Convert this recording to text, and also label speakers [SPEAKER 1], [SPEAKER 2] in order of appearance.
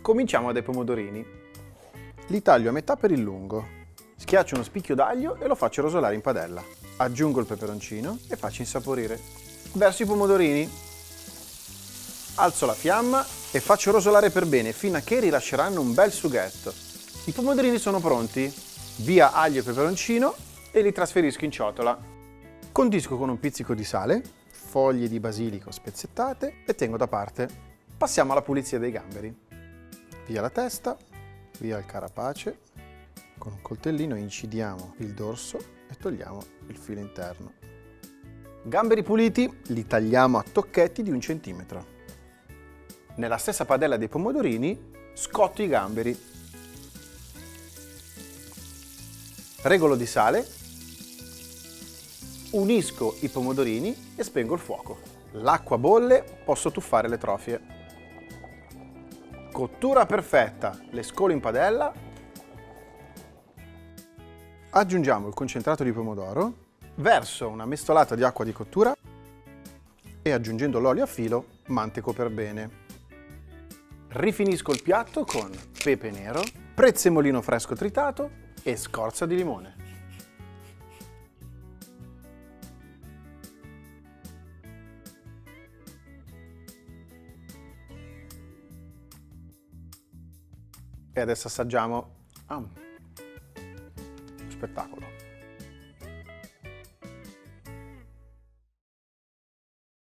[SPEAKER 1] Cominciamo dai pomodorini. Li taglio a metà per il lungo. Schiaccio uno spicchio d'aglio e lo faccio rosolare in padella. Aggiungo il peperoncino e faccio insaporire. Verso i pomodorini. Alzo la fiamma e faccio rosolare per bene fino a che rilasceranno un bel sughetto. I pomodorini sono pronti. Via aglio e peperoncino e li trasferisco in ciotola. Condisco con un pizzico di sale, foglie di basilico spezzettate e tengo da parte. Passiamo alla pulizia dei gamberi. Via la testa, via il carapace. Con un coltellino incidiamo il dorso e togliamo il filo interno. Gamberi puliti li tagliamo a tocchetti di 1 centimetro. Nella stessa padella dei pomodorini scotto i gamberi. Regolo di sale. Unisco i pomodorini e spengo il fuoco. L'acqua bolle, posso tuffare le trofie. Cottura perfetta, le scolo in padella. Aggiungiamo il concentrato di pomodoro, verso una mestolata di acqua di cottura e aggiungendo l'olio a filo manteco per bene. Rifinisco il piatto con pepe nero, prezzemolino fresco tritato e scorza di limone. E adesso assaggiamo. Spettacolo!